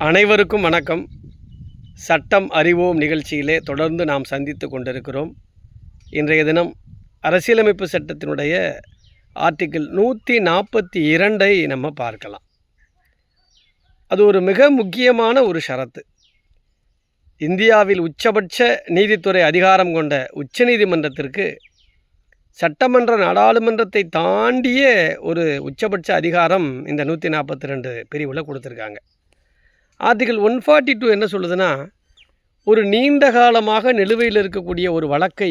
அனைவருக்கும் வணக்கம். சட்டம் அறிவோம் நிகழ்ச்சியிலே தொடர்ந்து நாம் சந்தித்து கொண்டிருக்கிறோம். இன்றைய தினம் அரசியலமைப்பு சட்டத்தினுடைய ஆர்டிக்கிள் 142 நம்ம பார்க்கலாம். அது ஒரு மிக முக்கியமான ஒரு ஷரத்து. இந்தியாவில் உச்சபட்ச நீதித்துறை அதிகாரம் கொண்ட உச்சநீதிமன்றத்திற்கு சட்டமன்ற நாடாளுமன்றத்தை தாண்டிய ஒரு உச்சபட்ச அதிகாரம் இந்த 142 பிரிவில் கொடுத்துருக்காங்க. ஆர்டிகிள் 142 என்ன சொல்லுதுன்னா, ஒரு நீண்ட காலமாக நிலுவையில் இருக்கக்கூடிய ஒரு வழக்கை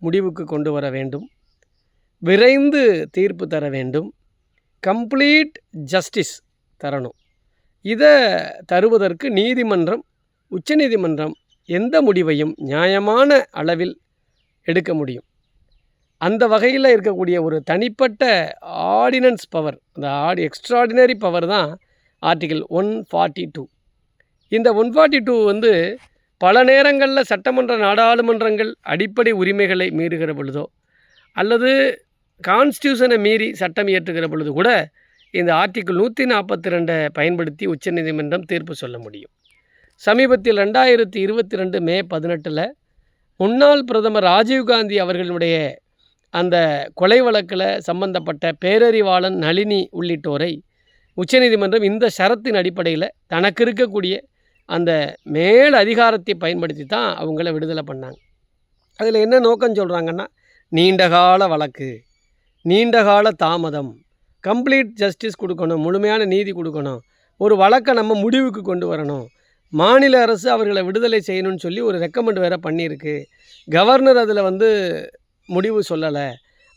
முடிவுக்கு கொண்டு வர வேண்டும், விரைந்து தீர்ப்பு தர வேண்டும், கம்ப்ளீட் ஜஸ்டிஸ் தரணும். இதை தருவதற்கு நீதிமன்றம், உச்சநீதிமன்றம் எந்த முடிவையும் நியாயமான அளவில் எடுக்க முடியும். அந்த வகையில் இருக்கக்கூடிய ஒரு தனிப்பட்ட ஆர்டினன்ஸ் பவர், அந்த எக்ஸ்ட்ராடினரி பவர் தான் ஆர்டிகிள் 142. இந்த 142 பல நேரங்களில் சட்டமன்ற நாடாளுமன்றங்கள் அடிப்படை உரிமைகளை மீறுகிற பொழுதோ அல்லது கான்ஸ்டியூஷனை மீறி சட்டம் இயற்றுகிற பொழுது கூட இந்த ஆர்டிகிள் 142 பயன்படுத்தி உச்சநீதிமன்றம் தீர்ப்பு சொல்ல முடியும். சமீபத்தில் 2022 மே 18 முன்னாள் பிரதமர் ராஜீவ்காந்தி அவர்களுடைய அந்த கொலை வழக்கில் சம்பந்தப்பட்ட பேரறிவாளன், நளினி உள்ளிட்டோரை உச்சநீதிமன்றம் இந்த ஷரத்தின் அடிப்படையில் தனக்கு இருக்கக்கூடிய அந்த மேல் அதிகாரத்தை பயன்படுத்தி தான் அவங்கள விடுதலை பண்ணாங்க. அதில் என்ன நோக்கம் சொல்கிறாங்கன்னா, நீண்டகால வழக்கு, நீண்டகால தாமதம், கம்ப்ளீட் ஜஸ்டிஸ் கொடுக்கணும், முழுமையான நீதி கொடுக்கணும், ஒரு வழக்கை நம்ம முடிவுக்கு கொண்டு வரணும், மாநில அரசு அவர்களை விடுதலை செய்யணும்னு சொல்லி ஒரு ரெக்கமெண்ட் வேறு பண்ணியிருக்கு. கவர்னர் அதில் முடிவு சொல்லலை,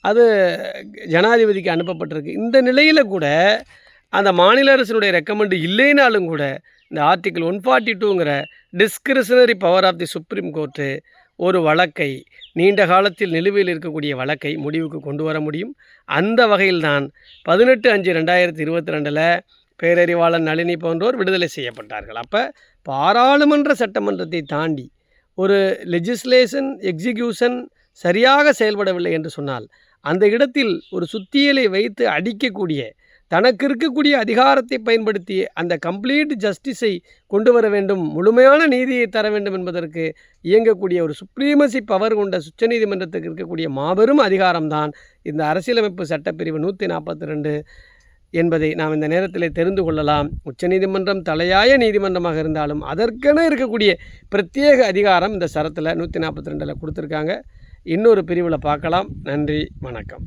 அது ஜனாதிபதிக்கு அனுப்பப்பட்டிருக்கு. இந்த நிலையில் கூட அந்த மாநில அரசினுடைய ரெக்கமெண்டு இல்லைனாலும் கூட இந்த ஆர்டிகிள் 142ங்கிற discretionary power of the supreme court ஒரு வழக்கை, நீண்ட காலத்தில் நிலுவையில் இருக்கக்கூடிய வழக்கை முடிவுக்கு கொண்டு வர முடியும். அந்த வகையில்தான் 18/5/2022 பேரறிவாளன், நளினி போன்றோர் விடுதலை செய்யப்பட்டார்கள். அப்போ பாராளுமன்ற சட்டமன்றத்தை தாண்டி ஒரு லெஜிஸ்லேஷன், எக்ஸிக்யூஷன் சரியாக செயல்படவில்லை என்று சொன்னால் அந்த இடத்தில் ஒரு சுத்தியலை வைத்து அடிக்கக்கூடிய, தனக்கு இருக்கக்கூடிய அதிகாரத்தை பயன்படுத்தி அந்த கம்ப்ளீட் ஜஸ்டிஸை கொண்டு வர வேண்டும், முழுமையான நீதியை தர வேண்டும் என்பதற்கு இயங்கக்கூடிய ஒரு சுப்ரீமசி பவர் கொண்ட உச்சநீதிமன்றத்துக்கு இருக்கக்கூடிய மாபெரும் அதிகாரம்தான் இந்த அரசியலமைப்பு சட்டப்பிரிவு 142 என்பதை நாம் இந்த நேரத்தில் தெரிந்து கொள்ளலாம். உச்சநீதிமன்றம் தலையாய நீதிமன்றமாக இருந்தாலும் அதற்கென இருக்கக்கூடிய பிரத்யேக அதிகாரம் இந்த சரத்தில் 142 கொடுத்துருக்காங்க. இன்னொரு பிரிவில் பார்க்கலாம். நன்றி, வணக்கம்.